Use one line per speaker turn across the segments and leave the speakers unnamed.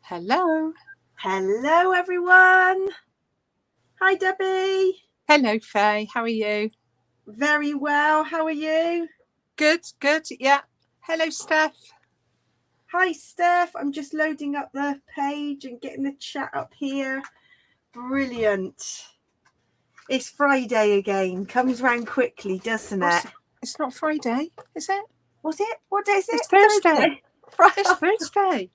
Hello.
Hello, everyone. Hi, Debbie.
Hello, Faye. How are you?
Very well. How are you?
Good, good. Yeah. Hello, Steph.
Hi, Steph. I'm just loading up the page and getting the chat up here. Brilliant. It's Friday again. Comes round quickly, doesn't it?
It's not Friday, is it?
Was it? What day is it?
It's Thursday.
Friday.
It's Thursday.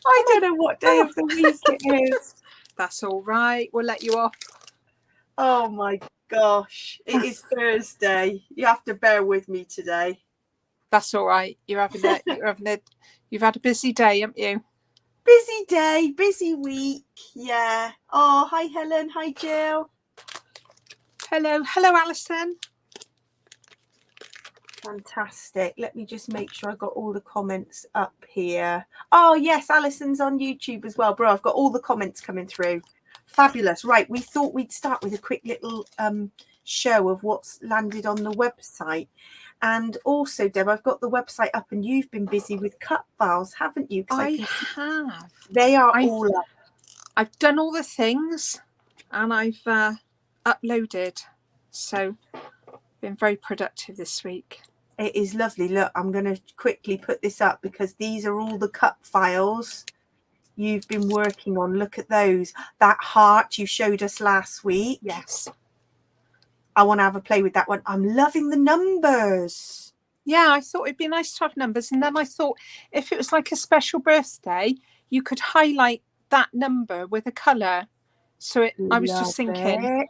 I don't know what day of the week it is.
That's all right. We'll let you off.
Oh my gosh. It is Thursday. You have to bear with me today.
That's all right. You've had a busy day, haven't you?
Busy day, busy week. Yeah. Oh, hi, Helen. Hi, Jill.
Hello, Alison.
Fantastic. Let me just make sure I got all the comments up here. Oh, yes, Alison's on YouTube as well. Bro, I've got all the comments coming through. Fabulous. Right, we thought we'd start with a quick little show of what's landed on the website. And also, Deb, I've got the website up and you've been busy with Cutfiles, haven't you?
I have.
They are all up.
I've done all the things and I've uploaded. So, been very productive this week.
It is lovely. Look, I'm going to quickly put this up because these are all the cut files you've been working on. Look at those. That heart you showed us last week.
Yes.
I want to have a play with that one. I'm loving the numbers.
Yeah, I thought it'd be nice to have numbers. And then I thought if it was like a special birthday, you could highlight that number with a colour. So I was just thinking.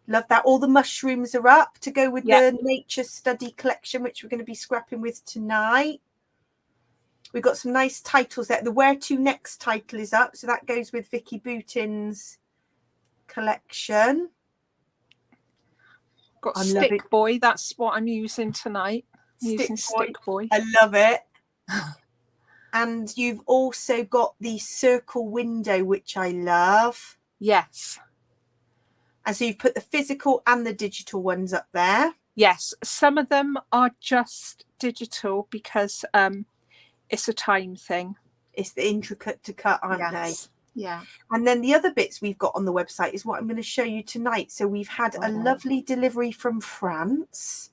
Love that. All the mushrooms are up to go with the nature study collection, which we're going to be scrapping with tonight. We've got some nice titles there. The Where to Next title is up. So that goes with Vicky Boutin's collection.
Got Stick Boy. That's what I'm using tonight. Stick Boy.
I love it. And you've also got the circle window, which I love.
Yes.
And so you've put the physical and the digital ones up there.
Yes. Some of them are just digital because it's a time thing.
It's the intricate to cut, aren't they?
Yeah.
And then the other bits we've got on the website is what I'm going to show you tonight. So we've had a lovely delivery from France.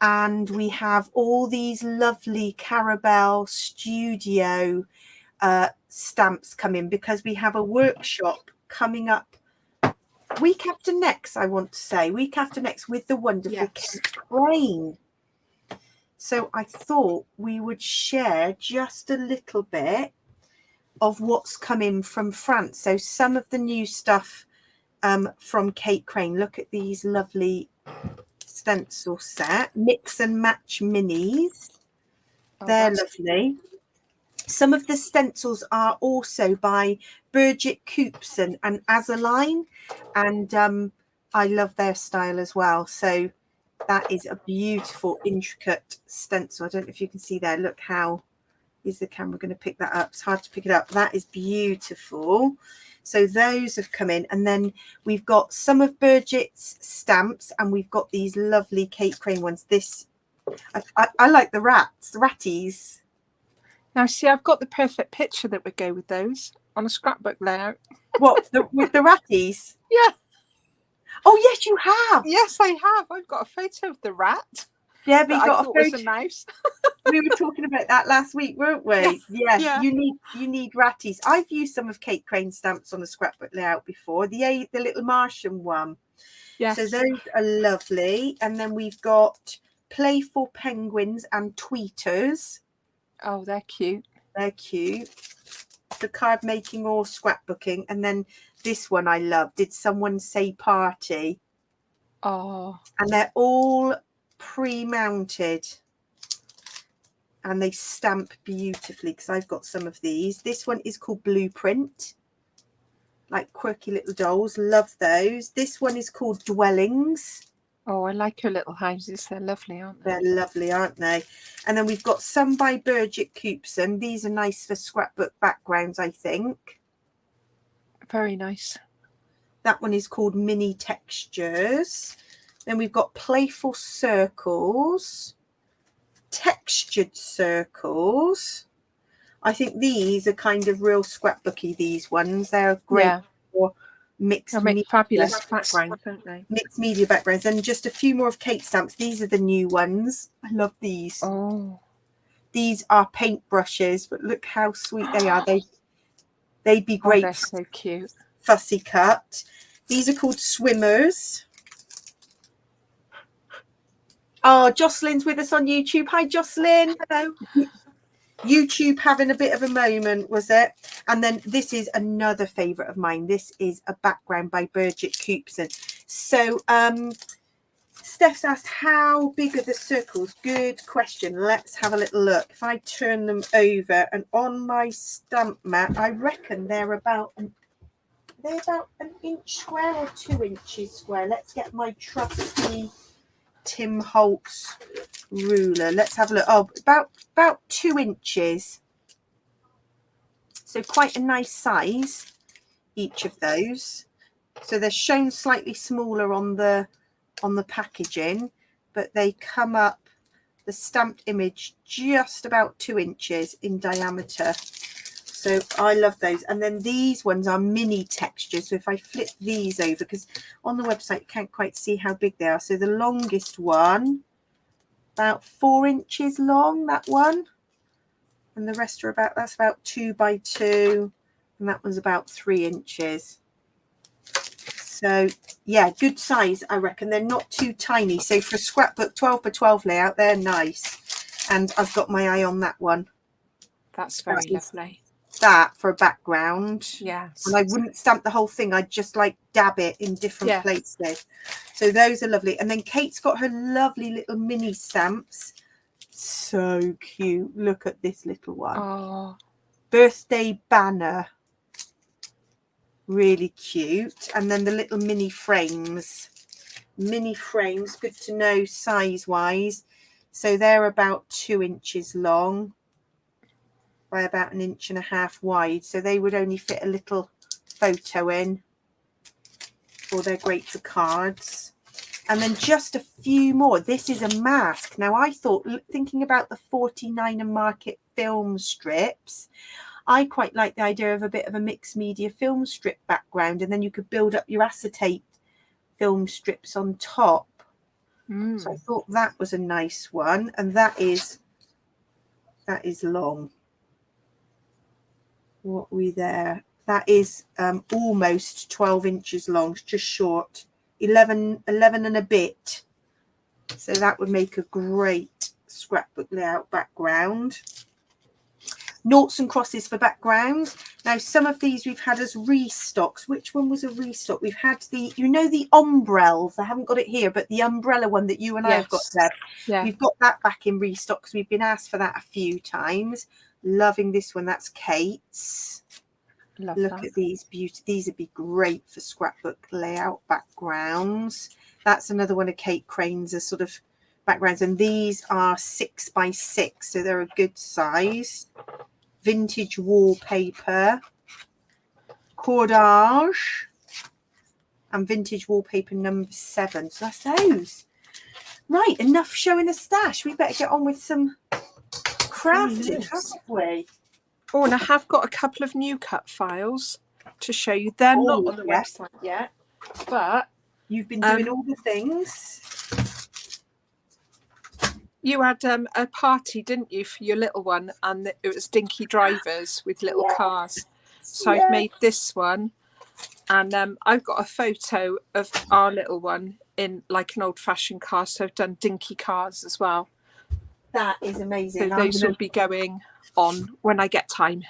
And we have all these lovely Carabelle Studio stamps coming because we have a workshop coming up week after next, I want to say. Week after next with the wonderful Kate Crane. So I thought we would share just a little bit of what's coming from France. So some of the new stuff from Kate Crane. Look at these lovely stencil set. Mix and match minis. They're lovely. Some of the stencils are also by Birgit Koopson and Azaline. And I love their style as well. So that is a beautiful, intricate stencil. I don't know if you can see there. Look how is the camera going to pick that up? It's hard to pick it up. That is beautiful. So those have come in. And then we've got some of Birgit's stamps and we've got these lovely Kate Crane ones. This, I like the ratties.
Now, see, I've got the perfect picture that would go with those on a scrapbook layout.
What, with the ratties?
Yeah.
Oh, yes, you have.
Yes, I have. I've got a photo of the rat.
Yeah, but you got a photo.
Was a mouse.
We were talking about that last week, weren't we? Yeah. You need ratties. I've used some of Kate Crane's stamps on a scrapbook layout before. The little Martian one.
Yes.
So those are lovely. And then we've got playful penguins and tweeters.
Oh, they're cute.
They're cute. The card making or scrapbooking. And then this one I love. Did someone say party?
Oh.
And they're all pre-mounted. And they stamp beautifully because I've got some of these. This one is called Blueprint. Like quirky little dolls. Love those. This one is called Dwellings.
Oh, I like your little houses. They're lovely, aren't they?
They're lovely, aren't they? And then we've got some by Birgit Koopson. These are nice for scrapbook backgrounds, I think.
Very nice.
That one is called Mini Textures. Then we've got Playful Circles. Textured circles. I think these are kind of real scrapbooky, these ones. They're great for mixed
They'll make
media.
fabulous backgrounds, don't they?
Mixed media backgrounds. And just a few more of Kate stamps. These are the new ones. I love these.
Oh.
These are paint brushes, but look how sweet they are. They'd be great.
They're so cute.
Fussy cut. These are called Swimmers. Oh, Jocelyn's with us on YouTube. Hi, Jocelyn.
Hello.
YouTube having a bit of a moment, was it? And then this is another favourite of mine. This is a background by Birgit Coopson. So Steph's asked, how big are the circles? Good question. Let's have a little look. If I turn them over, and on my stamp mat, I reckon they're about an inch square or 2 inches square. Let's get my trusty Tim Holtz ruler. Let's have a look. Oh, about 2 inches. So quite a nice size, each of those. So they're shown slightly smaller on the packaging, but they come up, the stamped image, just about 2 inches in diameter. So I love those. And then these ones are mini textures. So if I flip these over, because on the website you can't quite see how big they are. So the longest one, about 4 inches long, that one. And the rest are that's about 2 by 2. And that one's about 3 inches. So yeah, good size, I reckon. They're not too tiny. So for a scrapbook 12 by 12 layout, they're nice. And I've got my eye on that one.
That's very lovely.
That for a background.
Yes.
And I wouldn't stamp the whole thing. I'd just like dab it in different places. So those are lovely. And then Kate's got her lovely little mini stamps. So cute. Look at this little one.
Oh.
Birthday banner. Really cute. And then the little mini frames. Mini frames, good to know size wise. So they're about 2 inches long by about 1.5 inches wide. So they would only fit a little photo in, or they're great for cards. And then just a few more. This is a mask. Now I thought, thinking about the 49er Market film strips, I quite like the idea of a bit of a mixed media film strip background, and then you could build up your acetate film strips on top. So I thought that was a nice one. And that is long. What are we there? That is almost 12 inches long, just short, 11 and a bit. So that would make a great scrapbook layout background. Noughts and crosses for backgrounds. Now some of these we've had as restocks. Which one was a restock? We've had the, you know, the umbrellas. I haven't got it here, but the umbrella one that you and I have got there. Yeah. We've got that back in restock because we've been asked for that a few times. Loving this one. That's Kate's. Look at these beauty. These would be great for scrapbook layout backgrounds. That's another one of Kate Crane's sort of backgrounds, and these are 6 by 6, so they're a good size. Vintage wallpaper, cordage, and vintage wallpaper number 7. So that's those. Right, enough showing the stash. We better get on with some crafting, haven't we?
Oh, and I have got a couple of new cut files to show you. They're not on the website yet, but
you've been doing all the things.
You had a party, didn't you, for your little one? And it was dinky drivers with little cars. So I've made this one. And I've got a photo of our little one in like an old-fashioned car. So I've done dinky cars as well.
That is amazing.
So those will be going on when I get time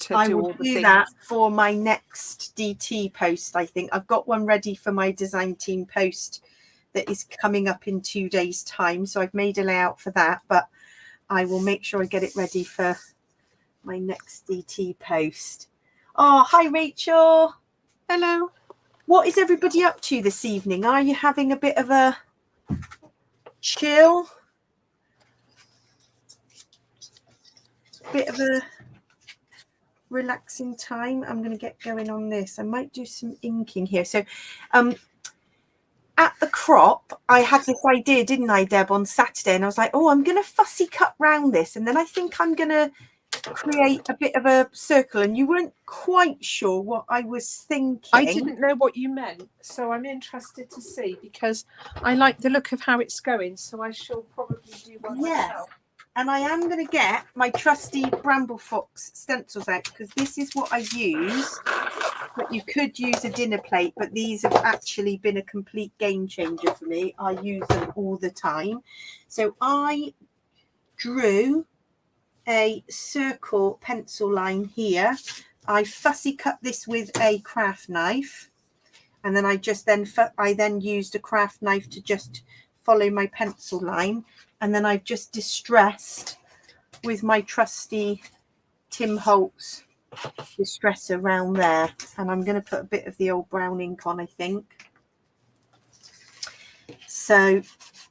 to do all the things. I will do
that for my next DT post, I think. I've got one ready for my design team post that is coming up in 2 days' time. So I've made a layout for that, but I will make sure I get it ready for my next DT post. Oh, hi, Rachel.
Hello.
What is everybody up to this evening? Are you having a bit of a chill? Bit of a relaxing time? I'm going to get going on this. I might do some inking here. So, at the crop, I had this idea, didn't I, Deb, on Saturday? And I was like, oh, I'm going to fussy cut round this. And then I think I'm going to create a bit of a circle, and you weren't quite sure what I was thinking.
I didn't know what you meant, so I'm interested to see, because I like the look of how it's going, so I shall probably do one myself.
And I am going to get my trusty Bramble Fox stencils out, because this is what I use. But you could use a dinner plate, but these have actually been a complete game changer for me. I use them all the time. So I drew a circle pencil line here. I fussy cut this with a craft knife, and then I then used a craft knife to just follow my pencil line, and then I've just distressed with my trusty Tim Holtz distress around there, and I'm going to put a bit of the old brown ink on, I think. So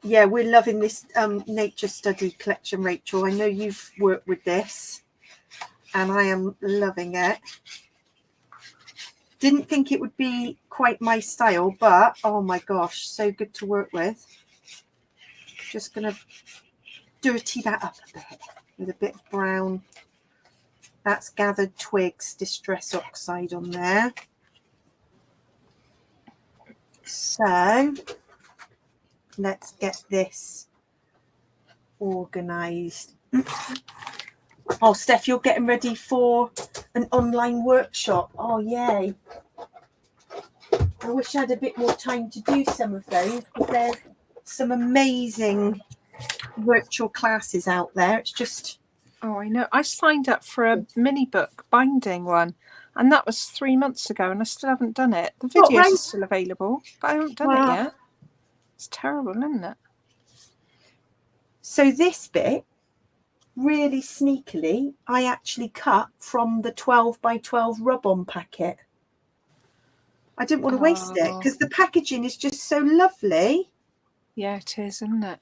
yeah, we're loving this nature study collection, Rachel. I know you've worked with this, and I am loving it. Didn't think it would be quite my style, but oh my gosh, so good to work with. Just going to dirty that up a bit with a bit of brown. That's Gathered Twigs Distress Oxide on there. So let's get this organised. Oh, Steph, you're getting ready for an online workshop. Oh, yay. I wish I had a bit more time to do some of those, but there's some amazing virtual classes out there. It's just...
Oh, I know. I signed up for a mini book binding one, and that was 3 months ago, and I still haven't done it. The videos are still available, but I haven't done it yet. It's terrible, isn't it?
So this bit, really sneakily, I actually cut from the 12 by 12 rub-on packet. I didn't want to waste it, because the packaging is just so lovely.
Yeah, it is, isn't it?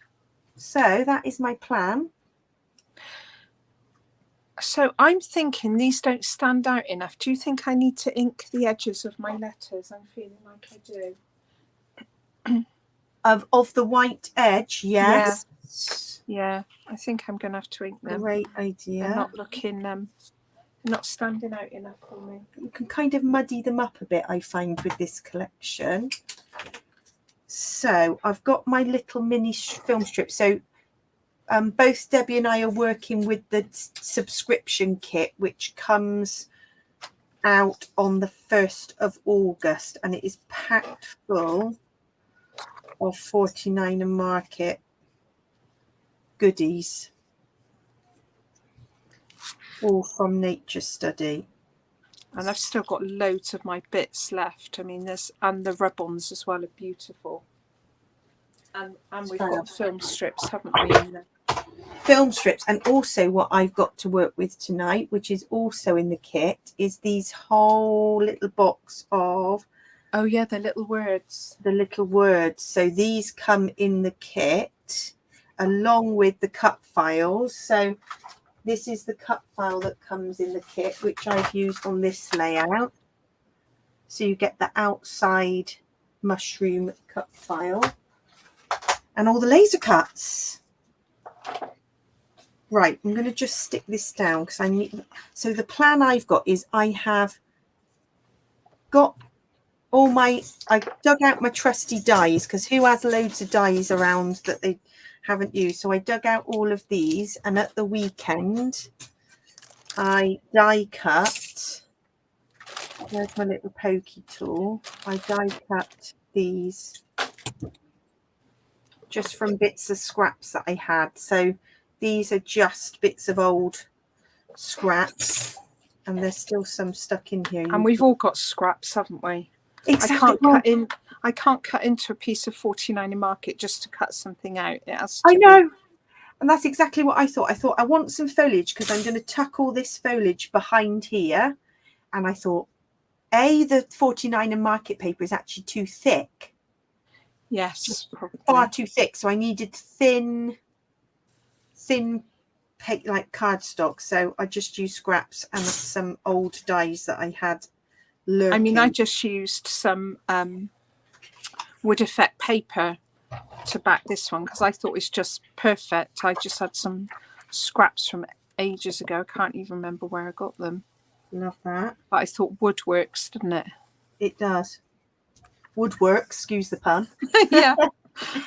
So that is my plan.
So I'm thinking these don't stand out enough. Do you think I need to ink the edges of my letters? I'm feeling like I do.
Of the white edge, yes.
Yeah, I think I'm going to have to ink them.
Great idea.
They're not looking, not standing out enough for me.
You can kind of muddy them up a bit, I find, with this collection. So I've got my little mini film strip. So both Debbie and I are working with the subscription kit, which comes out on the 1st of August, and it is packed full of 49 and Market goodies, all from Nature Study.
And I've still got loads of my bits left. I mean, and the rub-ons as well are beautiful. And we've got film strips, haven't we? In there?
Film strips, and also what I've got to work with tonight, which is also in the kit, is these whole little box of...
Oh yeah, the little words.
The little words. So these come in the kit along with the Cutfiles. So this is the Cutfile that comes in the kit, which I've used on this layout. So you get the outside mushroom Cutfile and all the laser cuts. Right, I'm going to just stick this down because I need... So the plan I've got is I have got all my... I dug out my trusty dies, because who has loads of dies around that they haven't used? So I dug out all of these, and at the weekend I die cut. There's my little pokey tool. I die cut these just from bits of scraps that I had. So these are just bits of old scraps, and there's still some stuck in here.
And we've all got scraps, haven't we?
Exactly.
I can't cut into a piece of 49 in Market just to cut something out. It has to
I know. And that's exactly what I thought. I thought I want some foliage because I'm going to tuck all this foliage behind here. And I thought, the 49 in Market paper is actually too thick.
Yes, probably.
Far too thick. So I needed thin like cardstock. So I just used scraps and some old dies that I had lurking.
I mean, I just used some wood effect paper to back this one because I thought it was just perfect. I just had some scraps from ages ago. I can't even remember where I got them.
Love that.
But I thought wood works, didn't it?
It does. Woodwork, excuse the pun.
Yeah,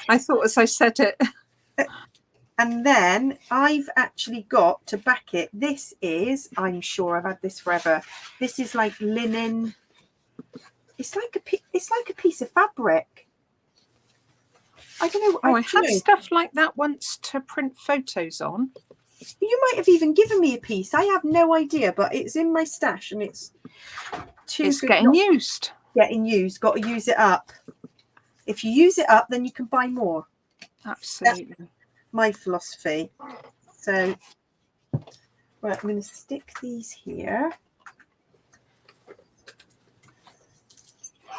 I thought as I said it.
And then I've actually got to back it. This is, I'm sure I've had this forever. This is like linen. It's like a piece of fabric. I don't know.
Oh, I had stuff like that once to print photos on.
You might have even given me a piece. I have no idea, but it's in my stash and it's
getting used.
Getting used. Got to use it up. If you use it up, then you can buy more.
Absolutely.
That's my philosophy. So, right, I'm going to stick these here.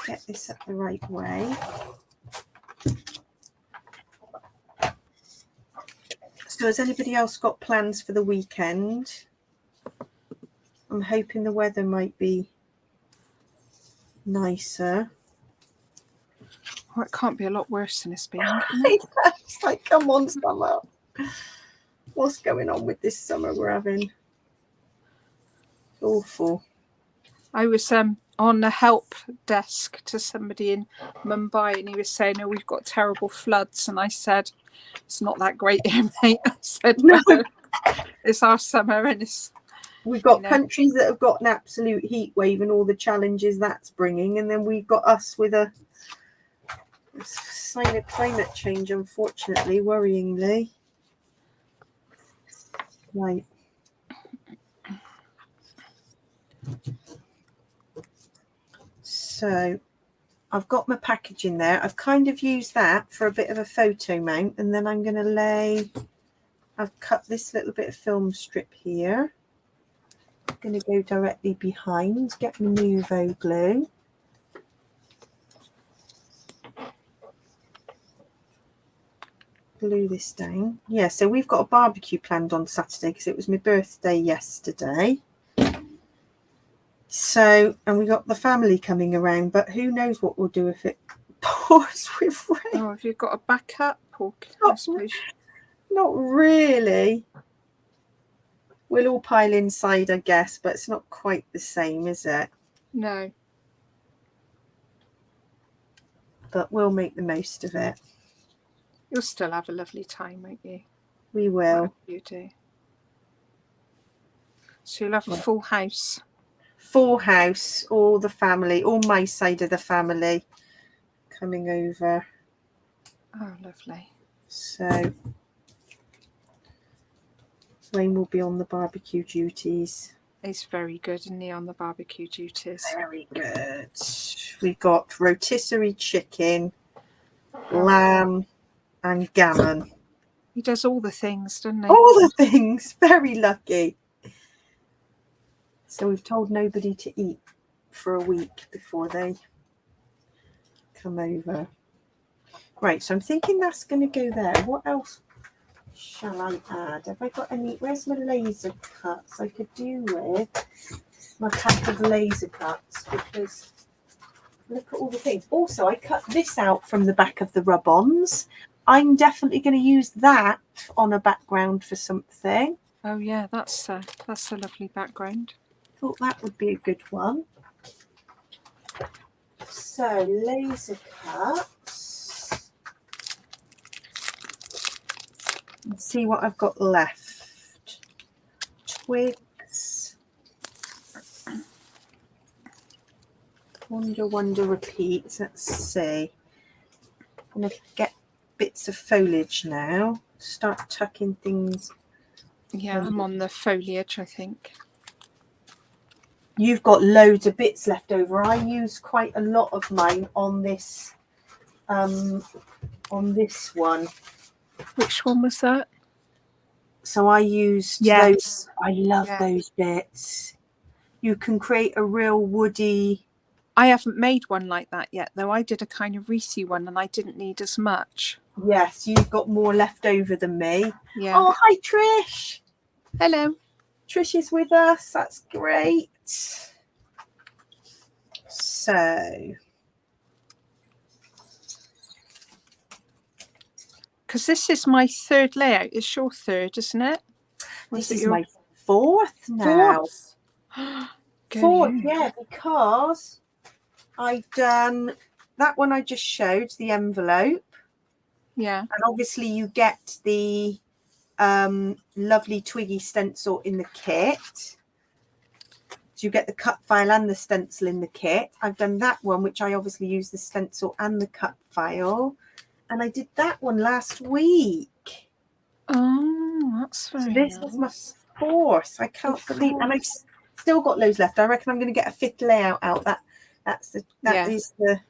Get this up the right way. So has anybody else got plans for the weekend? I'm hoping the weather might be nicer.
Oh, it can't be a lot worse than it's been.
It's like, come on, summer. What's going on with this summer we're having? It's awful.
I was on the help desk to somebody in Mumbai, and he was saying, "Oh, we've got terrible floods." And I said, "It's not that great here, mate." I said, "No, it's our summer, and it's."
We've got countries that have got an absolute heat wave and all the challenges that's bringing, and then we've got us with a sign of climate change, unfortunately, worryingly. Right. So I've got my package in there. I've kind of used that for a bit of a photo mount, and then I'm going to I've cut this little bit of film strip here. I'm going to go directly behind, get my Nuvo glue. Glue this down. Yeah, so we've got a barbecue planned on Saturday because it was my birthday yesterday. So, and we got the family coming around, but who knows what we'll do if it pours with rain.
Oh, have you got a backup? Or
Not really. We'll all pile inside, I guess, but it's not quite the same, is it?
No.
But we'll make the most of it.
You'll still have a lovely time, won't you?
We will.
Whatever you do. So you'll have a full house.
Full house, all the family, all my side of the family coming over.
Oh, lovely.
So Wayne will be on the barbecue duties.
He's very good, isn't he, on the barbecue duties?
Very good. We've got rotisserie chicken, lamb, and gammon.
He does all the things, doesn't he?
All the things. Very lucky. So we've told nobody to eat for a week before they come over. Right, so I'm thinking that's going to go there. What else shall I add? Have I got any? Where's my laser cuts? I could do with my pack of laser cuts because look at all the things. Also, I cut this out from the back of the rub-ons. I'm definitely going to use that on a background for something.
Oh yeah, that's a lovely background.
Thought that would be a good one. So laser cuts. Let's see what I've got left. Twigs. Wonder, repeat. Let's see. I'm going to get bits of foliage now. Start tucking things.
Yeah, I'm on the foliage, I think.
You've got loads of bits left over. I used quite a lot of mine on this one.
Which one was that?
So I used those. I love those bits. You can create a real woody.
I haven't made one like that yet, though. I did a kind of wreathy one and I didn't need as much.
Yes, you've got more left over than me.
Yeah.
Oh, hi, Trish.
Hello. Trish
is with us. That's great. So,
because this is my third layout. It's your third, isn't it?
This is my fourth now.
Go
Fourth,
you.
yeah, because I've done that one I just showed, the envelope.
Yeah.
And obviously you get the lovely twiggy stencil in the kit. So you get the cut file and the stencil in the kit. I've done that one, which I obviously use the stencil and the cut file. And I did that one last week.
Oh, that's very
So this
nice.
was my fourth. I can't believe, and I've still got loads left. I reckon I'm going to get a fifth layout out. That is the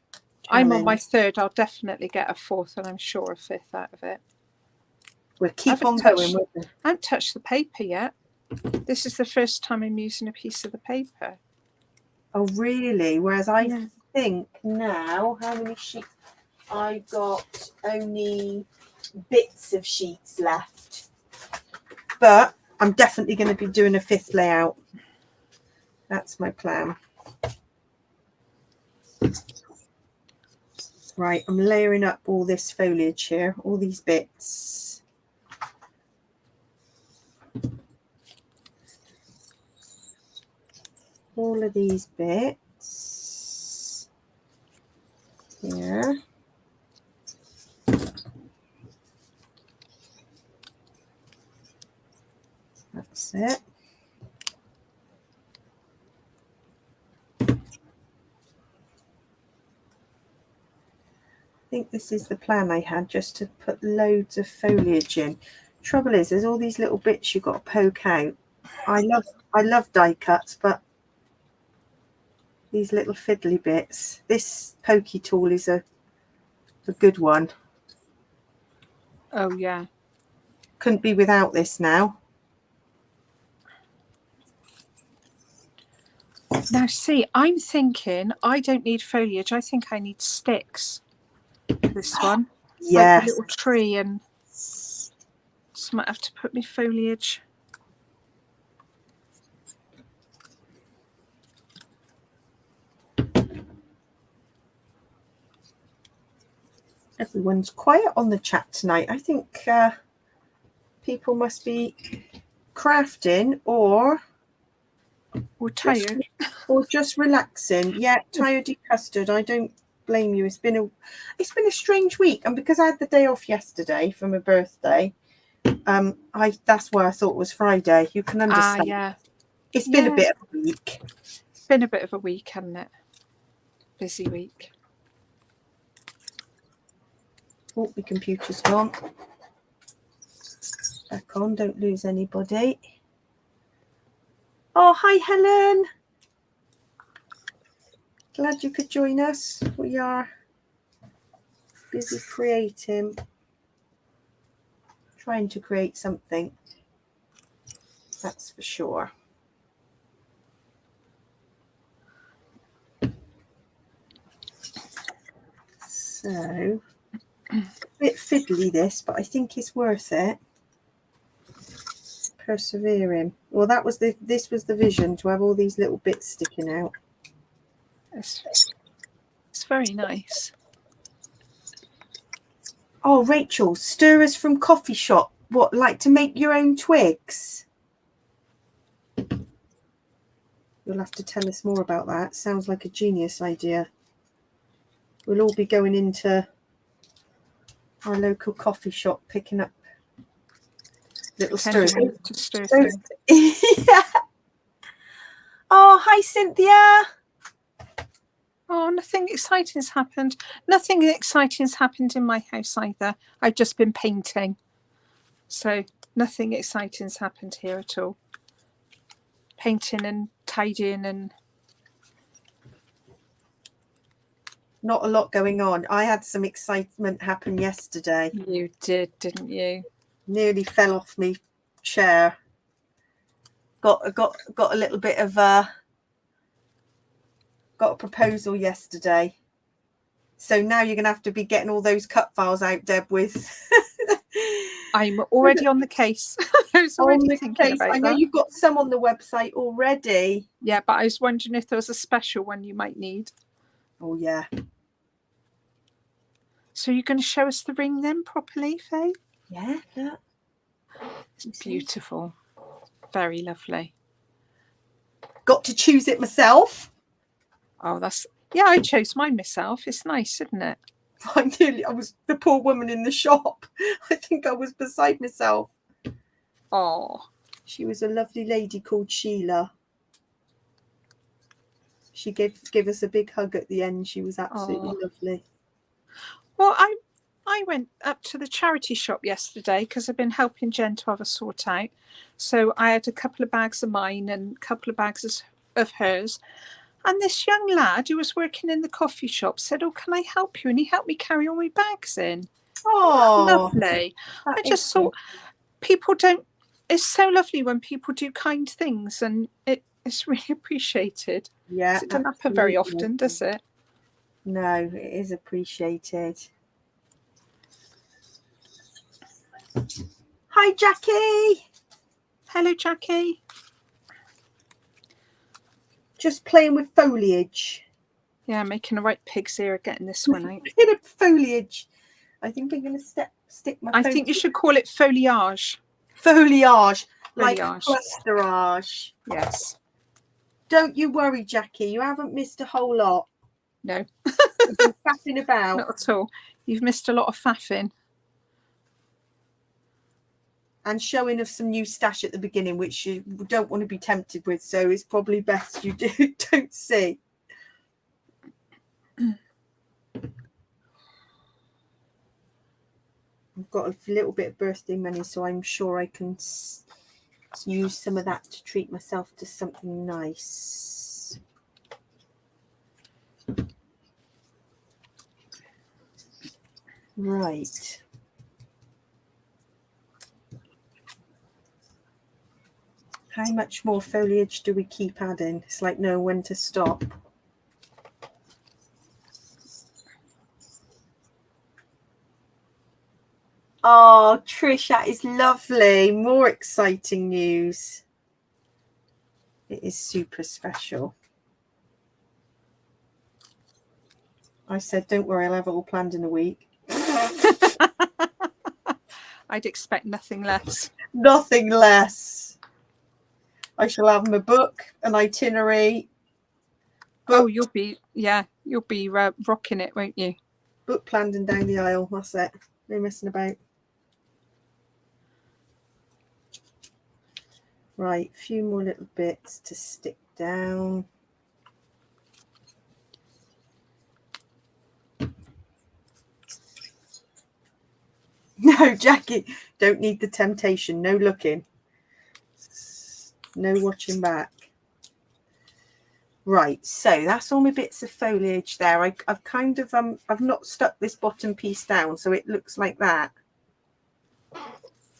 I'm on my
challenge.
third. I'll definitely get a fourth, and I'm sure a fifth out of it.
We'll keep on going.
I haven't touched the paper yet. This is the first time I'm using a piece of the paper.
Oh, really? Whereas I think now, how many sheets? I've got only bits of sheets left. But I'm definitely going to be doing a fifth layout. That's my plan. Right, I'm layering up all this foliage here, all these bits. All of these bits here. That's it. I think this is the plan I had, just to put loads of foliage in. Trouble is, there's all these little bits you've got to poke out. I love die cuts, but these little fiddly bits. This pokey tool is a good one.
Oh yeah.
Couldn't be without this now.
Now see, I'm thinking I don't need foliage. I think I need sticks. This one.
Yeah.
Like a little tree, and so I might have to put my foliage.
Everyone's quiet on the chat tonight. I think people must be crafting or
tired.
Just relaxing. Yeah, tired custard. I don't blame you. It's been a strange week, and because I had the day off yesterday for my birthday, that's why I thought it was Friday. You can understand.
Yeah.
It's been a bit of a week.
It's been a bit of a week, hasn't it? Busy week.
Oh, my computer's gone. Back on, don't lose anybody. Oh, hi, Helen. Glad you could join us. We are busy creating, trying to create something. That's for sure. So, a bit fiddly this, but I think it's worth it. Persevering. Well, this was the vision, to have all these little bits sticking out.
It's very nice.
Oh, Rachel, stirrers from coffee shop. What, like to make your own twigs? You'll have to tell us more about that. Sounds like a genius idea. We'll all be going into our local coffee shop, picking up little stirrers. Yeah. Oh, hi, Cynthia.
Oh, nothing exciting's happened. Nothing exciting's happened in my house either. I've just been painting. So nothing exciting's happened here at all. Painting and tidying and...
Not a lot going on. I had some excitement happen yesterday.
You did, didn't you?
Nearly fell off my chair. Got a little bit of got a proposal yesterday. So now you're going to have to be getting all those cut files out, Deb, with...
I'm already on the case. I was already thinking about that.
I know you've got some on the website already.
Yeah, but I was wondering if there was a special one you might need.
Oh, yeah.
So you're going to show us the ring then properly, Faye?
Yeah, look.
It's beautiful. Very lovely.
Got to choose it myself.
Oh, yeah, I chose mine myself. It's nice, isn't it?
I was the poor woman in the shop. I think I was beside myself.
Oh.
She was a lovely lady called Sheila. She gave us a big hug at the end. She was absolutely lovely.
Well, I went up to the charity shop yesterday because I've been helping Jen to have a sort out. So I had a couple of bags of mine and a couple of bags of hers. And this young lad who was working in the coffee shop said, "Oh, can I help you?" And he helped me carry all my bags in.
Oh,
lovely. I just thought people don't, it's so lovely when people do kind things, and it's really appreciated.
Yeah.
It doesn't happen very often, does it?
No, it is appreciated. Hi, Jackie.
Hello, Jackie.
Just playing with foliage.
Yeah, making a right pig's ear getting this one out.
Bit of foliage. I think I'm going to stick my.
I think you should call it foliage.
Foliage, like clusterage.
Yes.
Don't you worry, Jackie. You haven't missed a whole lot.
No.
You've been faffing about.
Not at all. You've missed a lot of faffing.
And showing of some new stash at the beginning, which you don't want to be tempted with. So it's probably best you don't see. I've got a little bit of birthday money, so I'm sure I can use some of that to treat myself to something nice. Right. How much more foliage do we keep adding? It's like knowing when to stop. Oh, Trish, that is lovely. More exciting news. It is super special. I said, don't worry, I'll have it all planned in a week.
I'd expect nothing less.
Nothing less. I shall have my book, an itinerary.
Oh, you'll be rocking it, won't you?
Book planned and down the aisle. That's it. No messing about. Right, a few more little bits to stick down. No, Jackie, don't need the temptation. No looking. No watching back. Right, so that's all my bits of foliage there. I've kind of I've not stuck this bottom piece down, so it looks like that.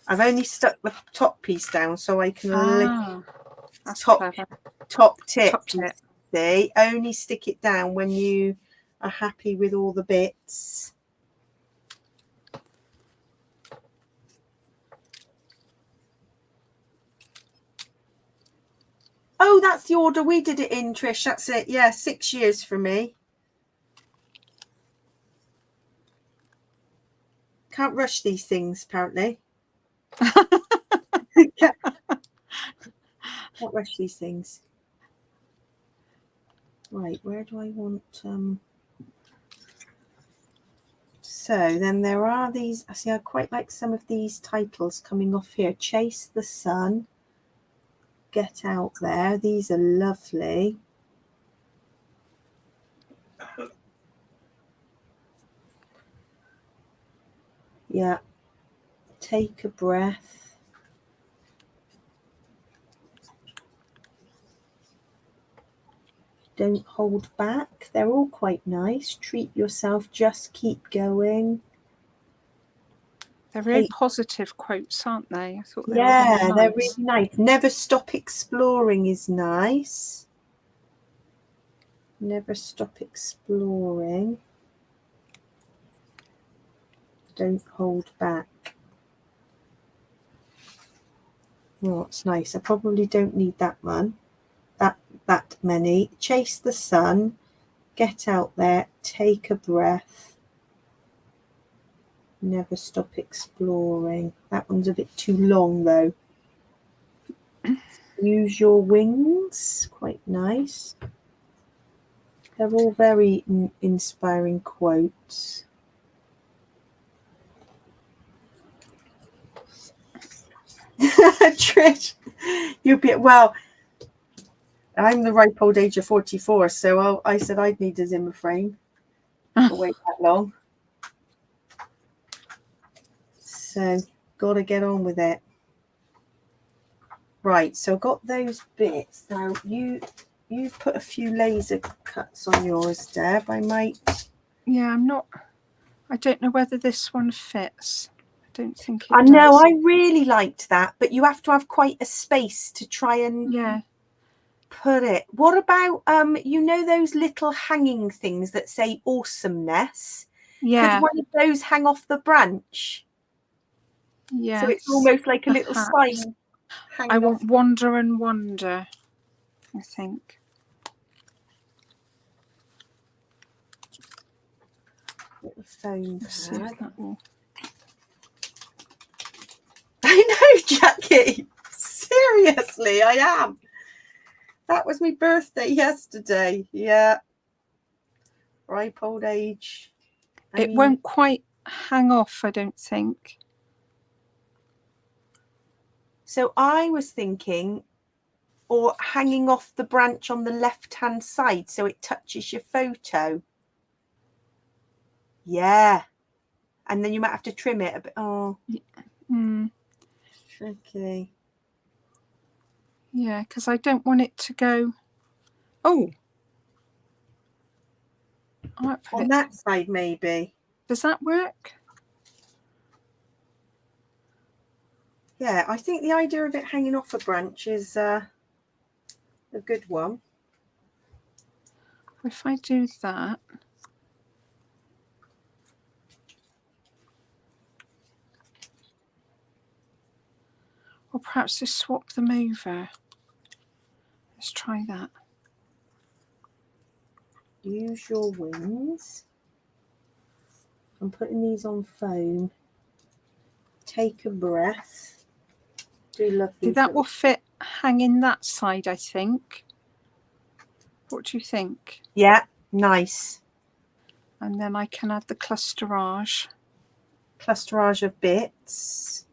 I've only stuck the top piece down so I can lift top tip. See, only stick it down when you are happy with all the bits. Oh, that's the order we did it in, Trish. That's it. Yeah, 6 years for me. Can't rush these things, apparently. Can't rush these things. Right, where do I want... So then there are these... See, I quite like some of these titles coming off here. Chase the Sun. Get Out There. These are lovely. Yeah. Take a Breath. Don't Hold Back. They're all quite nice. Treat Yourself. Just Keep Going.
They're very positive quotes, aren't they? I thought they were
really nice. They're really nice. Never Stop Exploring is nice. Never Stop Exploring. Don't Hold Back. Oh, it's nice. I probably don't need that one. That many. Chase the Sun. Get Out There. Take a Breath. Never Stop Exploring. That one's a bit too long though. Use your wings. Quite nice. They're all very inspiring quotes. Trish, you'll be well. I'm the ripe old age of 44, so I said I'd need a Zimmer frame to wait that long. So, got to get on with it. Right, so I've got those bits. Now, you've put a few laser cuts on yours, Deb. I might...
Yeah, I don't know whether this one fits. I don't think it
I
does.
know, I really liked that, but you have to have quite a space to try and put it. What about, you know those little hanging things that say awesomeness?
Yeah.
Could one of those hang off the branch?
Yeah.
So it's almost like a little sign.
I want Wander and Wonder, I think.
Little phone
See if that will...
I know, Jackie. Seriously, I am. That was my birthday yesterday. Yeah. Ripe old age.
It won't quite hang off, I don't think.
So I was thinking, or hanging off the branch on the left-hand side so it touches your photo. Yeah. And then you might have to trim it a bit. Oh. Tricky.
Yeah, because I don't want it to go... Oh. I might put
on that side, maybe.
Does that work?
Yeah, I think the idea of it hanging off a branch is a good one.
If I do that... Or perhaps just swap them over. Let's try that.
Use your wings. I'm putting these on foam. Take a breath. Do lovely.
That will fit hanging that side, I think. What do you think?
Yeah, nice.
And then I can add the clusterage.
Clusterage of bits.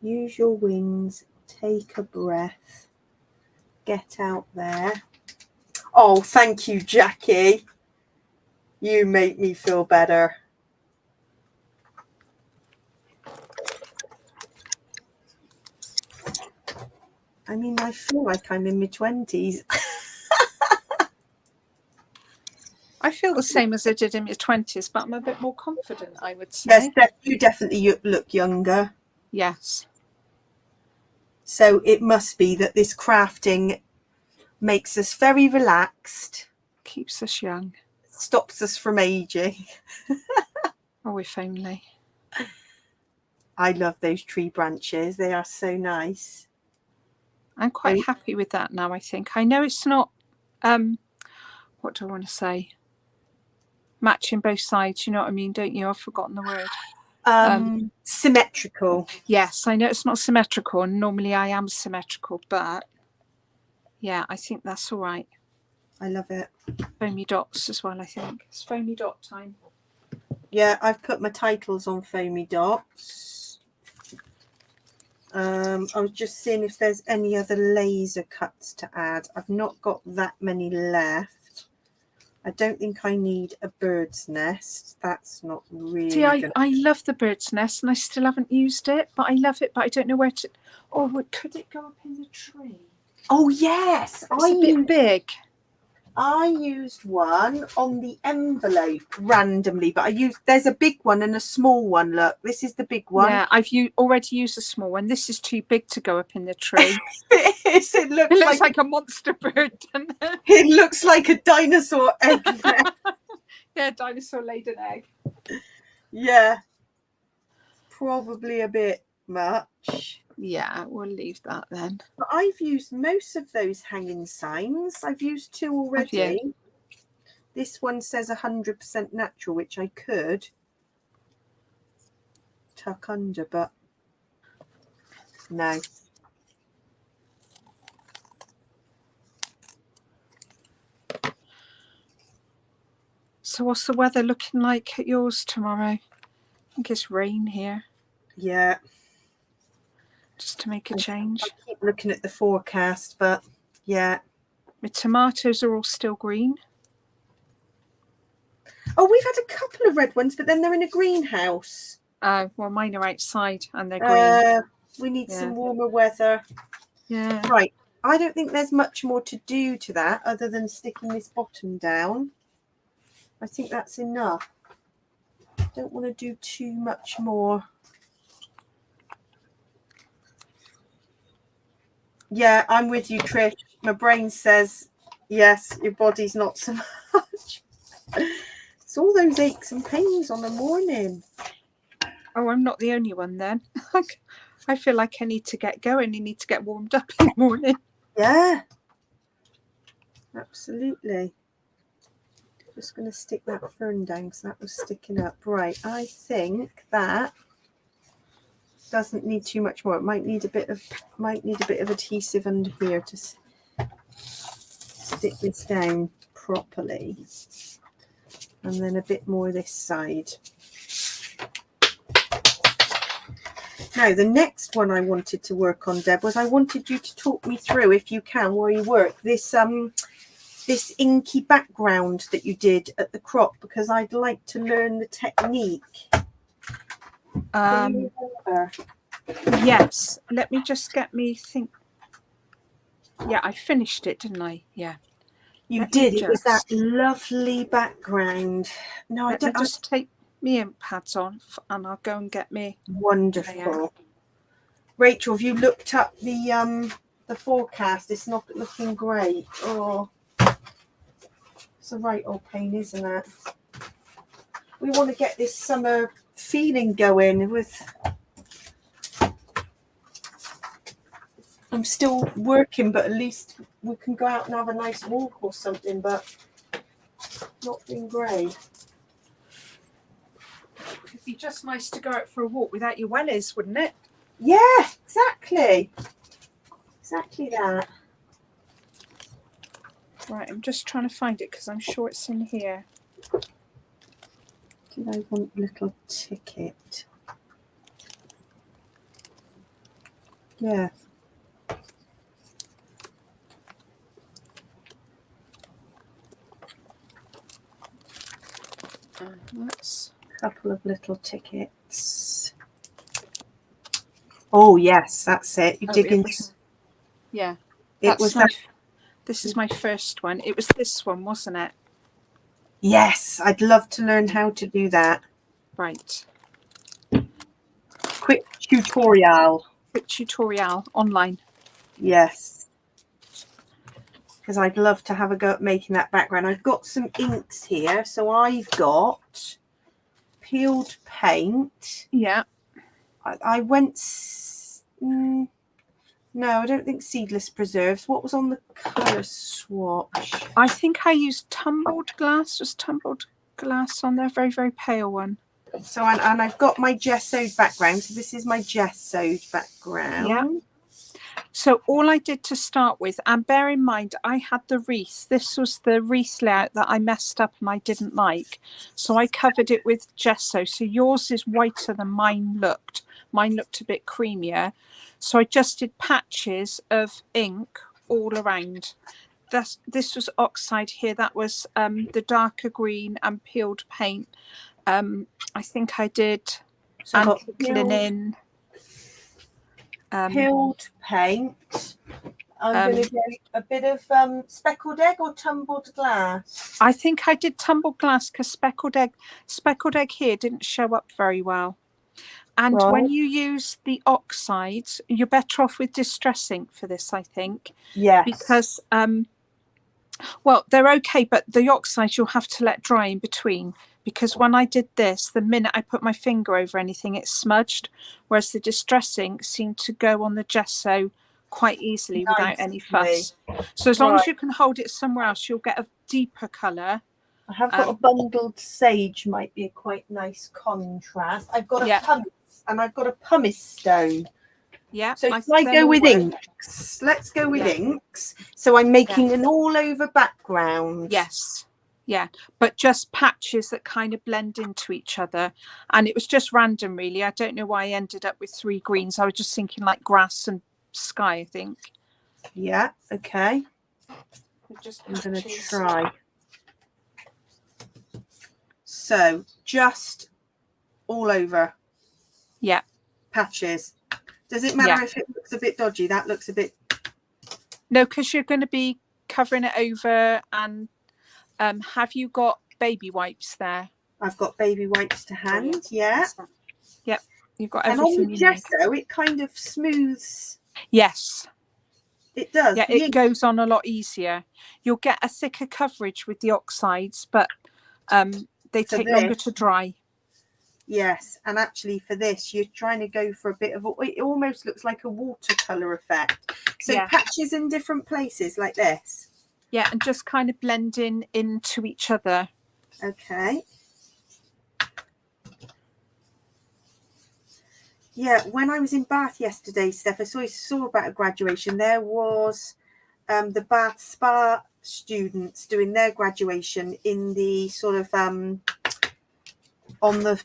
Use your wings. Take a breath. Get out there. Oh, thank you, Jackie. You make me feel better. I mean, I feel like I'm in my 20s.
I feel the same as I did in my 20s, but I'm a bit more confident, I would say.
Yes, you definitely look younger.
Yes.
So it must be that this crafting makes us very relaxed.
Keeps us young.
Stops us from aging.
Oh, if only.
I love those tree branches. They are so nice.
I'm quite happy with that now, I think. I know it's not, what do I want to say? Matching both sides, you know what I mean, don't you? I've forgotten the word.
Symmetrical.
Yes, I know it's not symmetrical, and normally I am symmetrical, but yeah, I think that's all right.
I love it.
Foamy dots as well, I think. It's foamy dot time.
Yeah, I've put my titles on foamy dots. I was just seeing if there's any other laser cuts to add. I've not got that many left. I don't think I need a bird's nest. That's not really... See,
I love the bird's nest and I still haven't used it, but I love it, but I don't know where to... Oh, could it go up in the tree?
Oh, yes.
It's a bit big.
I used one on the envelope randomly, but there's a big one and a small one. Look, this is the big one.
Yeah, I've already used a small one. This is too big to go up in the tree.
It looks like
a monster bird, doesn't it?
It looks like a dinosaur egg.
Yeah, dinosaur laid an egg.
Yeah, probably a bit much.
Yeah, we'll leave that then.
But I've used most of those hanging signs. I've used 2 already. This one says 100% natural, which I could tuck under, but no.
So what's the weather looking like at yours tomorrow? I think it's rain here.
Yeah.
Just to make a change.
I keep looking at the forecast, but yeah.
My tomatoes are all still green.
Oh, we've had a couple of red ones, but then they're in a greenhouse.
Oh, well, mine are outside and they're green.
We need some warmer weather.
Yeah.
Right. I don't think there's much more to do to that other than sticking this bottom down. I think that's enough. Don't want to do too much more. Yeah, I'm with you, Trish. My brain says, yes, your body's not so much. It's all those aches and pains on the morning.
Oh, I'm not the only one then. I feel like I need to get going. I need to get warmed up in the morning.
Yeah, absolutely. Just going to stick that fern down because that was sticking up. Right, I think that doesn't need too much more. It might need a bit of adhesive under here to stick this down properly, and then a bit more this side. Now, the next one I wanted to work on, Deb, was I wanted you to talk me through, if you can, while you work, this inky background that you did at the crop, because I'd like to learn the technique.
Yes, let me just get me think. Yeah, I finished it, didn't I? Yeah.
You did. It was that lovely background. No, I don't.
Just take me ink pads on and I'll go and get me.
Wonderful. Rachel, have you looked up the forecast? It's not looking great. Oh, it's a right old pain, isn't it? We want to get this summer feeling going with. I'm still working, but at least we can go out and have a nice walk or something, but not been great.
It'd be just nice to go out for a walk without your wellies, wouldn't it?
Yeah, exactly. Exactly that.
Right, I'm just trying to find it because I'm sure it's in here.
Did I want a little ticket? Yeah.
That's
a couple of little tickets. Oh yes, that's it. You dig into.
Yeah,
it was.
This is my first one. It was this one, wasn't it?
Yes, I'd love to learn how to do that.
Right.
Quick tutorial.
Quick tutorial online.
Yes. Because I'd love to have a go at making that background. I've got some inks here. So I've got peeled paint.
Yeah.
I went... no, I don't think seedless preserves. What was on the colour swatch?
I think I used tumbled glass. There's tumbled glass on there. Very, very pale one.
So, and I've got my gessoed background. So this is my gessoed background.
Yeah. So all I did to start with, and bear in mind, I had the wreath. This was the wreath layout that I messed up and I didn't like. So I covered it with gesso. So yours is whiter than mine looked. Mine looked a bit creamier. So I just did patches of ink all around. This was oxide here. That was the darker green and peeled paint. I think I did linen.
Peeled paint. I'm going to get a bit of speckled egg or tumbled glass.
I think I did tumbled glass because speckled egg here didn't show up very well. And when you use the oxides, you're better off with distress ink for this, I think.
Yes.
Because well, they're okay, but the oxides you'll have to let dry in between. Because when I did this, the minute I put my finger over anything, it smudged. Whereas the distress ink seemed to go on the gesso quite easily without any fuss. So as long as you can hold it somewhere else, you'll get a deeper colour.
I have got a bundled sage, might be a quite nice contrast. I've got a pumice and I've got a pumice stone.
Yeah.
So if I go with inks, let's go with inks. So I'm making an all over background.
Yes. Yeah, but just patches that kind of blend into each other. And it was just random, really. I don't know why I ended up with 3 greens. I was just thinking like grass and sky, I think.
Yeah, okay.
Just
I'm going to try. So just all over.
Yeah.
Patches. Does it matter if it looks a bit dodgy? That looks a bit...
No, because you're going to be covering it over. And have you got baby wipes there?
I've got baby wipes to hand. Yeah.
Yep. You've got
everything. And on the gesso, it kind of smooths.
Yes.
It does.
Yeah, it goes on a lot easier. You'll get a thicker coverage with the oxides, but they take longer to dry.
Yes, and actually for this, you're trying to go for a bit of, it almost looks like a watercolour effect. So patches in different places like this.
Yeah, and just kind of blending into each other.
Okay. Yeah, when I was in Bath yesterday, Steph, I saw about a graduation. There was the Bath Spa students doing their graduation in the sort of on the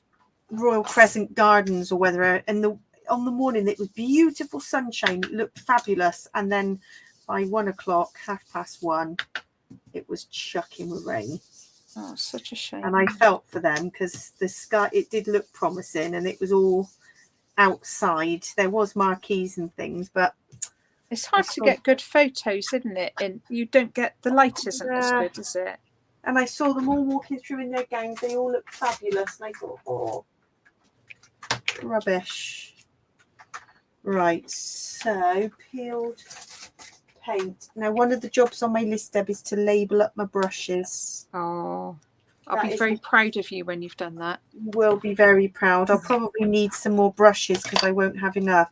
Royal Crescent Gardens or whether, and on the morning it was beautiful sunshine, it looked fabulous, and then by 1 o'clock, 1:30, it was chucking with rain.
Oh, such a shame.
And I felt for them because the sky, it did look promising, and it was all outside. There was marquees and things, but
it's hard to get good photos, isn't it? And you don't get, the light isn't as good, is it?
And I saw them all walking through in their gowns. They all looked fabulous, and I thought, oh, rubbish. Right, so peeled paint. Now, one of the jobs on my list, Deb, is to label up my brushes.
Oh, I'll be very proud of you when you've done that.
You will be very proud. I'll probably need some more brushes because I won't have enough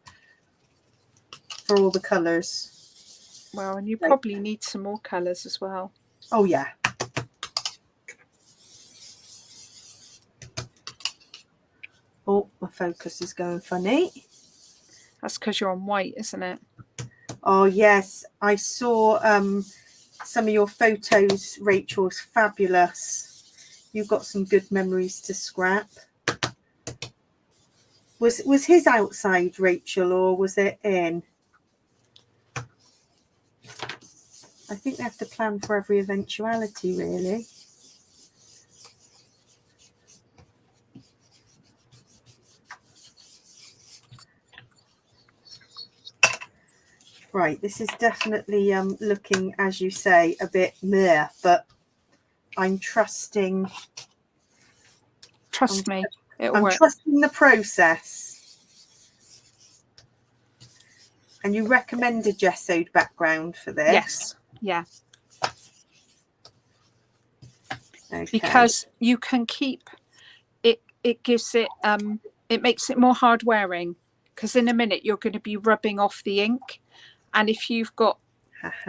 for all the colours.
Well, and you probably need some more colours as well.
Oh, yeah. Oh, my focus is going funny.
That's because you're on white, isn't it?
Oh, yes. I saw some of your photos, Rachel. It's fabulous. You've got some good memories to scrap. Was his outside, Rachel, or was it in? I think they have to plan for every eventuality, really. Right, this is definitely looking, as you say, a bit meh, but I'm trusting.
Trust me, it'll
I'm
work.
trusting the process. And you recommend a gessoed background for this?
Yes, yeah.
Okay.
Because you can keep it. It gives it. It makes it more hard wearing. Because in a minute you're going to be rubbing off the ink. And if you've got,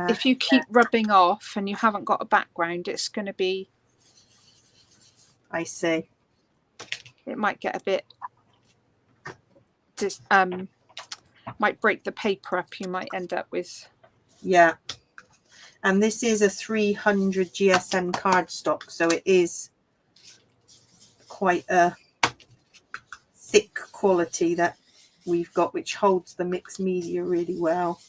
if you keep rubbing off and you haven't got a background, it's going to be.
I see.
It might get a bit. Might break the paper up. You might end up with.
Yeah. And this is a 300 GSM cardstock, so it is quite a thick quality that we've got, which holds the mixed media really well.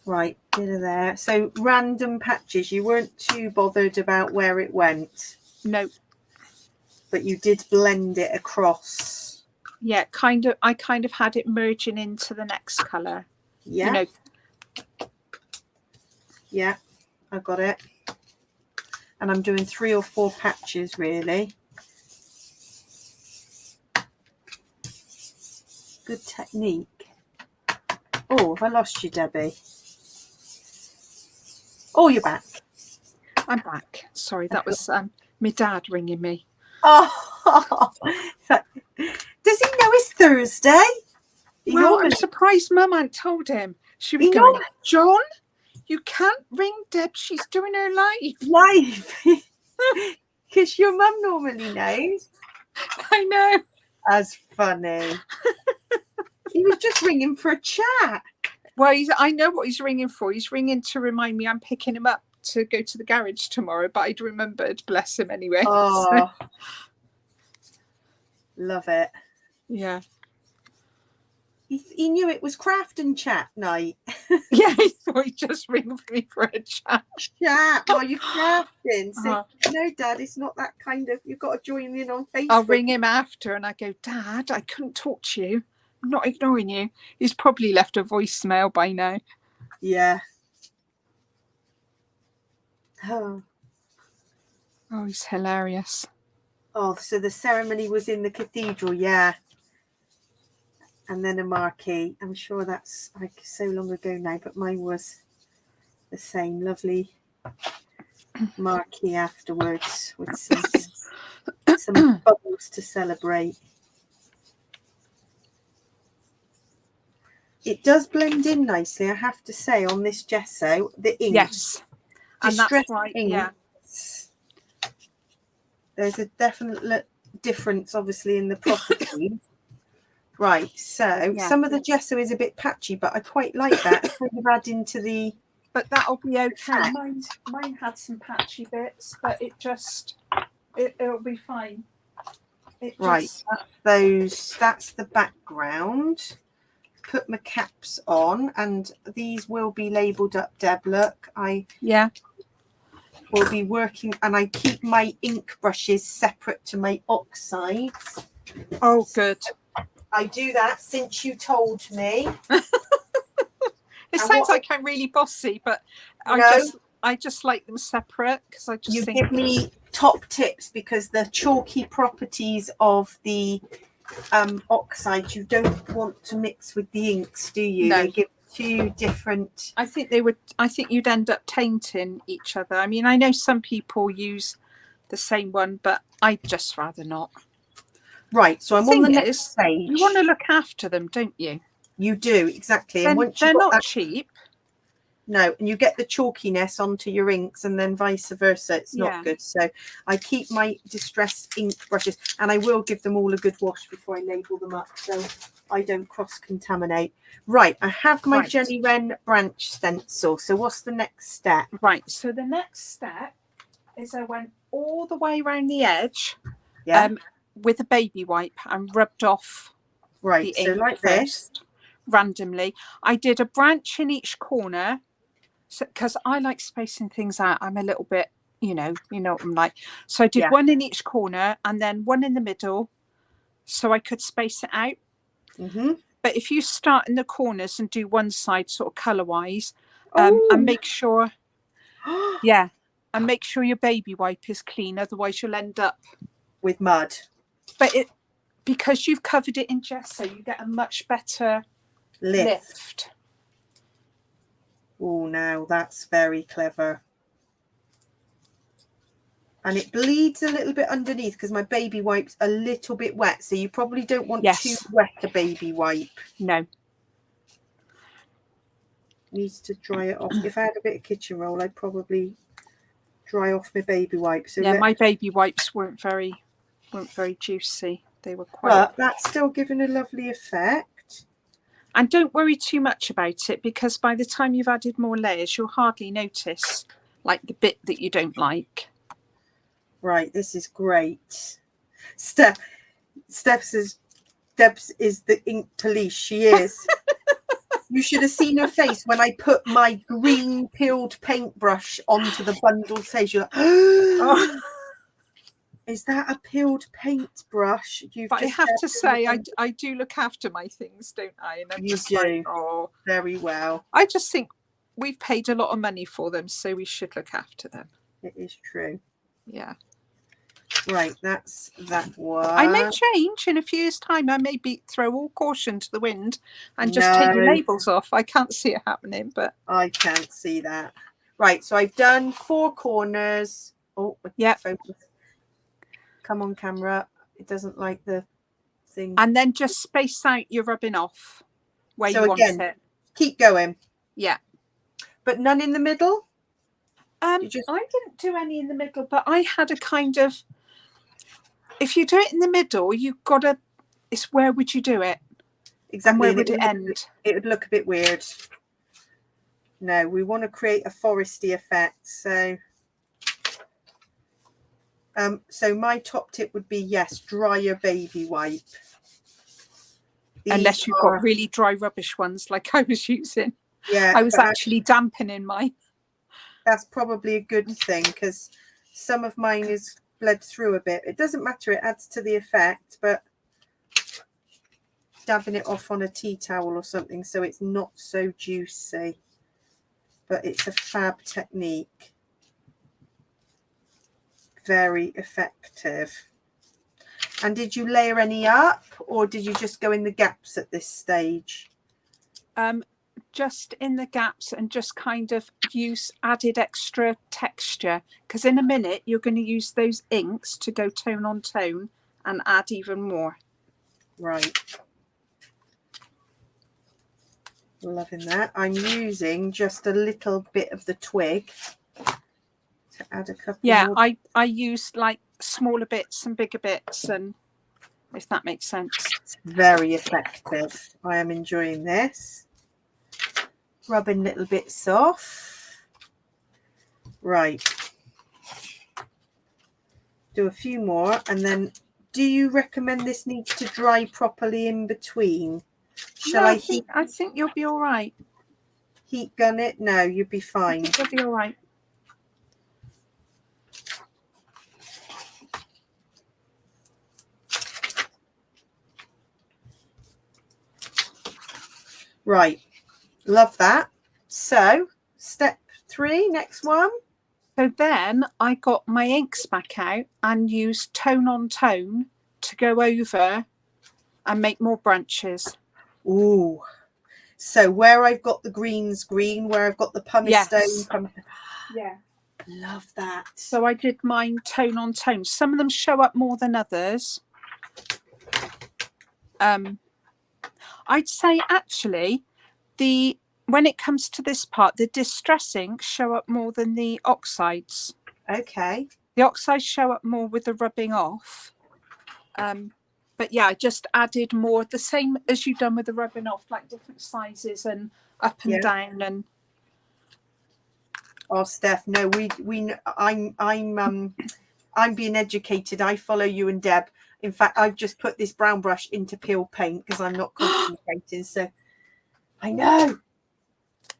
Right, bit of there. So random patches, you weren't too bothered about where it went.
No.
But you did blend it across.
Yeah, kind of. I kind of had it merging into the next colour.
Yeah.
You know.
Yeah, I got it. And I'm doing 3 or 4 patches, really. Good technique. Oh, have I lost you, Debbie? Oh, you're back.
I'm back. Sorry, that was my dad ringing me.
Oh, does he know it's Thursday?
Well, I'm surprised Mum hadn't told him. She was going, John, you can't ring Deb. She's doing her live.
Because your mum normally knows.
I know.
That's funny. He was just ringing for a chat.
Well, I know what he's ringing for. He's ringing to remind me I'm picking him up to go to the garage tomorrow, but I'd remembered, bless him anyway.
Oh, so. Love it.
Yeah.
He knew it was craft and chat night.
Yeah, he thought he'd just ring me for a chat.
Chat while you're crafting. So, no, Dad, it's not that kind of, you've got to join in on Facebook.
I'll ring him after and I go, Dad, I couldn't talk to you. I'm not ignoring you. He's probably left a voicemail by now.
Yeah. Oh,
he's hilarious.
Oh, so the ceremony was in the cathedral, yeah. And then a marquee. I'm sure that's like so long ago now, but mine was the same. Lovely marquee afterwards with some bubbles to celebrate. It does blend in nicely, I have to say, on this gesso. The ink.
Yes. And that's right, yeah.
There's a definite difference, obviously, in the properties. Right, so some of the gesso is a bit patchy, but I quite like that. Kind of add into the...
But that'll be okay. Mine had some patchy bits, but it'll be fine.
Right, that's the background. Put my caps on, and these will be labelled up, Deb. Look, will be working, and I keep my ink brushes separate to my oxides.
Oh, good.
I do that since you told me.
It sounds like I'm really bossy, but I just like them separate because I just think...
give me top tips, because the chalky properties of the oxides you don't want to mix with the inks, do you?
No.
They give two different...
I think you'd end up tainting each other. I mean, I know some people use the same one, but I'd just rather not.
Right, so I'm on the next page.
You want to look after them, don't you?
You do, exactly.
And
once
they're not cheap.
No, and you get the chalkiness onto your inks, and then vice versa. It's not good. So I keep my distress ink brushes, and I will give them all a good wash before I label them up, so I don't cross-contaminate. Right, I have my Jenny Wren branch stencil. So what's the next step?
Right, so the next step is I went all the way around the edge with a baby wipe and rubbed off the ink
like
this randomly. I did a branch in each corner, because I like spacing things out. I'm a little bit, you know what I'm like. So I did one in each corner and then one in the middle, so I could space it out. But if you start in the corners and do one side sort of colour wise, and make sure and make sure your baby wipe is clean, otherwise you'll end up
with mud. But
because you've covered it in gesso, you get a much better lift.
Oh, now that's very clever. And it bleeds a little bit underneath because my baby wipe's a little bit wet, so you probably don't want too wet a baby wipe.
No.
Needs to dry it off. If I had a bit of kitchen roll, I'd probably dry off my baby wipe. So
my baby wipes weren't very juicy. They were quite...
But that's still giving a lovely effect.
And don't worry too much about it, because by the time you've added more layers, you'll hardly notice like the bit that you don't like.
Right, this is great. Steph says Debs is the ink police. She is. You should have seen her face when I put my green peeled paintbrush onto the bundled sage. You're like, oh. Is that a peeled paintbrush?
But I have to say, I do look after my things, don't I? And I'm just like,
very well.
I just think we've paid a lot of money for them, so we should look after them.
It is true.
Yeah.
Right, that's that one.
I may change in a few years' time. I may throw all caution to the wind and just take the labels off. I can't see it happening, but
I can't see that. Right, so I've done 4 corners. Oh, yeah. Focus. Come on, camera. It doesn't like the thing.
And then just space out your rubbing off where you want it.
Keep going.
Yeah.
But none in the middle?
I didn't do any in the middle, but I had a kind of... If you do it in the middle, you've got to... It's where would you do it?
Exactly.
And where would it end?
It would look a bit weird. No, we want to create a foresty effect. So so my top tip would be, yes, dry your baby wipe.
Unless you've got really dry rubbish ones like I was using.
Yeah,
I was actually dampening mine. That's
probably a good thing, because some of mine is bled through a bit. It doesn't matter, it adds to the effect, but dabbing it off on a tea towel or something so it's not so juicy. But it's a fab technique. Very effective. And did you layer any up, or did you just go in the gaps at this stage?
Just in the gaps, and just kind of added extra texture, because in a minute you're going to use those inks to go tone on tone and add even more.
Right. Loving that. I'm using just a little bit of the twig to add a couple more.
I used like smaller bits and bigger bits, and if that makes sense.
It's very effective. I am enjoying this. Rubbing little bits off. Right. Do a few more, and then do you recommend this needs to dry properly in between? Shall I heat?
I think you'll be all right.
Heat gun it? No, you'll be fine.
You'll be all right.
Right. Love that. So step 3, next one.
So then I got my inks back out and used tone on tone to go over and make more branches.
Ooh. So where I've got the greens green, where I've got the pumice stone.
Yeah.
Love that.
So I did mine tone on tone. Some of them show up more than others. I'd say actually when it comes to this part, the distressing show up more than the oxides.
Okay.
The oxides show up more with the rubbing off. But yeah, I just added more, the same as you've done with the rubbing off, like different sizes and up and down. And
oh, Steph, no, I'm being educated. I follow you and Deb. In fact, I've just put this brown brush into peel paint because I'm not concentrating. So I know.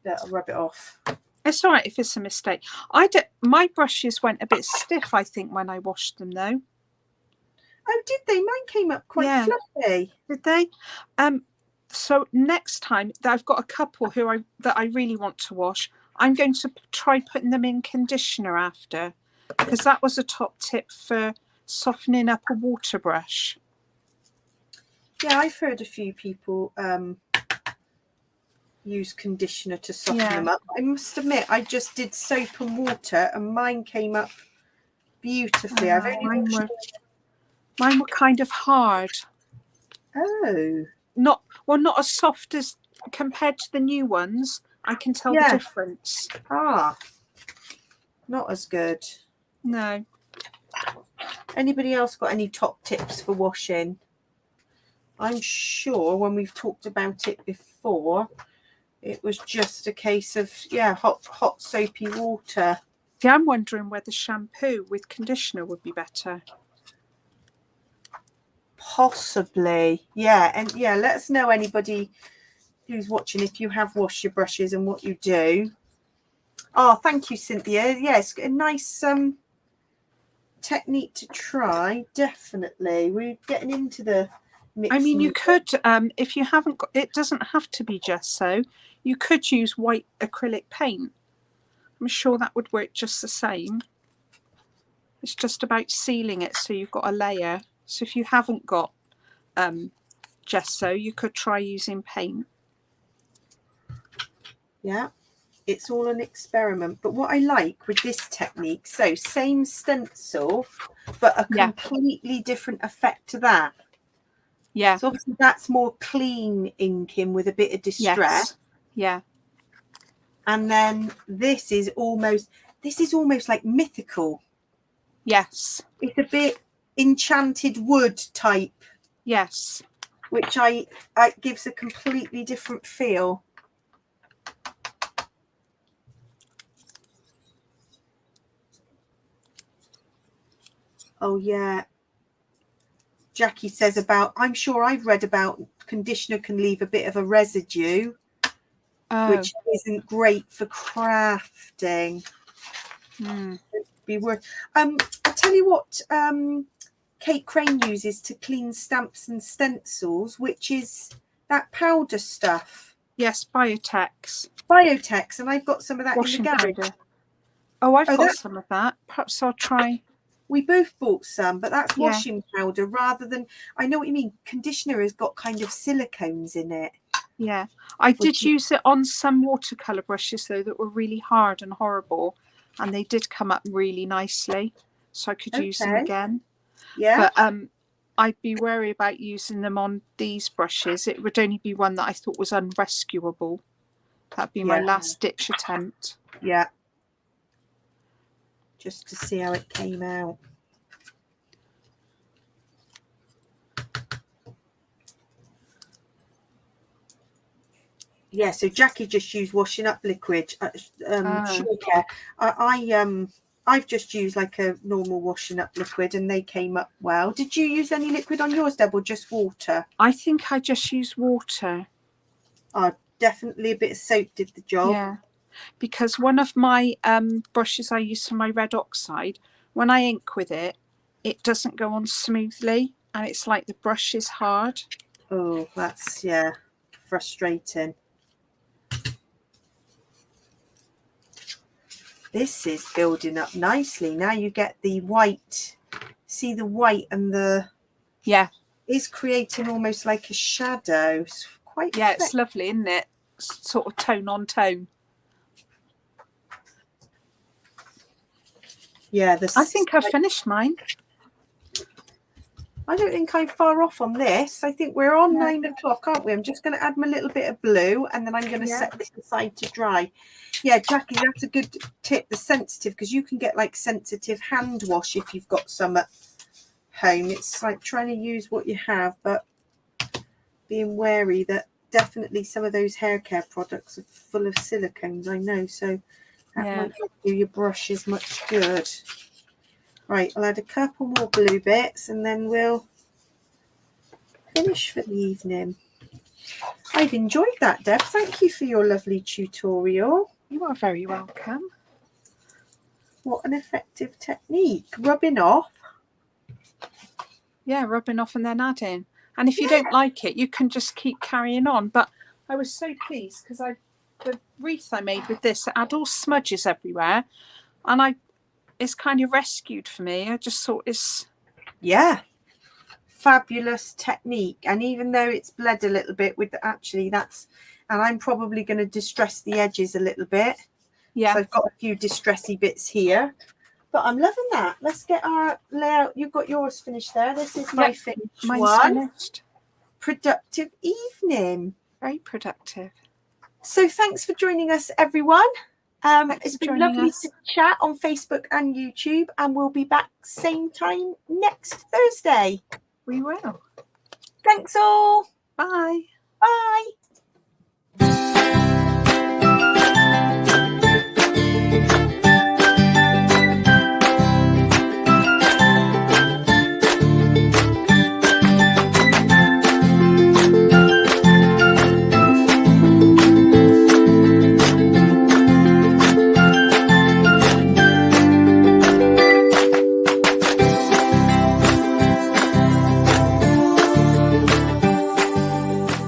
I'll rub it off.
It's all right if it's a mistake. My brushes went a bit stiff, I think, when I washed them, though.
Oh, did they? Mine came up quite fluffy.
Did they? So next time, I've got a couple that I really want to wash. I'm going to try putting them in conditioner after, because that was a top tip for softening up a water brush.
Yeah, I've heard a few people use conditioner to soften them up. I must admit, I just did soap and water and mine came up beautifully.
Mine were kind of hard.
Oh.
Not as soft as compared to the new ones. I can tell the difference.
Ah, not as good.
No.
Anybody else got any top tips for washing? I'm sure when we've talked about it before, it was just a case of hot soapy water.
See, I'm wondering whether shampoo with conditioner would be better.
Possibly, yeah. And let us know, anybody who's watching, if you have washed your brushes and what you do. Oh, thank you, Cynthia. Yes, a nice technique to try. Definitely, we're getting into the mix.
I mean, you could, if you haven't got, it doesn't have to be gesso. You could use white acrylic paint. I'm sure that would work just the same. It's just about sealing it so you've got a layer. So if you haven't got gesso, you could try using paint.
Yeah, it's all an experiment. But what I like with this technique, so same stencil, but a completely different effect to that.
Yeah.
So obviously that's more clean inking with a bit of distress.
Yes. Yeah.
And then this is almost like mythical.
Yes.
It's a bit enchanted wood type.
Yes.
Which gives a completely different feel. Oh yeah. Jackie says about, I'm sure I've read about conditioner can leave a bit of a residue, which isn't great for crafting. Be worth. I'll tell you what Kate Crane uses to clean stamps and stencils, which is that powder stuff.
Yes, Biotex.
Biotex, and I've got some of that
Washing
in the garage.
powder. Oh, I've got some of that. Perhaps I'll try.
We both bought some, but that's washing powder rather than, I know what you mean, conditioner has got kind of silicones in it.
Yeah, I did use it on some watercolour brushes though that were really hard and horrible, and they did come up really nicely, so I could use them again.
Yeah.
But I'd be wary about using them on these brushes. It would only be one that I thought was unrescuable. That'd be my last ditch attempt.
Yeah. Just to see how it came out. Yeah, so Jackie just used washing up liquid. Sure care. I've just used like a normal washing up liquid, and they came up well. Did you use any liquid on yours, Deb, or just water?
I think I just used water.
Oh, definitely a bit of soap did the job.
Yeah, because one of my brushes I use for my red oxide, when I ink with it, it doesn't go on smoothly, and it's like the brush is hard.
Oh, that's frustrating. This is building up nicely. Now you get the white. See the white and the is creating almost like a shadow. It's quite
it's lovely, isn't it? Sort of tone on tone.
Yeah,
I think I've finished mine.
I don't think I'm far off on this. I think we're on 9 o'clock, aren't we? I'm just going to add my little bit of blue, and then I'm going to set this aside to dry. Yeah, Jackie, that's a good tip, the sensitive, because you can get like sensitive hand wash if you've got some at home. It's like trying to use what you have, but being wary that definitely some of those hair care products are full of silicones, I know, so that might not do your brushes much good. Right, I'll add a couple more blue bits and then we'll finish for the evening. I've enjoyed that, Deb. Thank you for your lovely tutorial.
You are very welcome.
What an effective technique. Rubbing off.
Yeah, rubbing off and then adding. And if you don't like it, you can just keep carrying on. But I was so pleased because the wreath I made with this, it had all smudges everywhere. And it's kind of rescued for me. I just thought it's...
Yeah. Fabulous technique. And even though it's bled a little bit with actually that's... And I'm probably going to distress the edges a little bit. Yeah. So I've got a few distressy bits here. But I'm loving that. Let's get our layout. You've got yours finished there. This is my finished one. Finished. Productive evening.
Very productive.
So thanks for joining us, everyone. It's been lovely to chat on Facebook and YouTube, and we'll be back same time next Thursday.
We will.
Thanks all.
Bye.
Bye.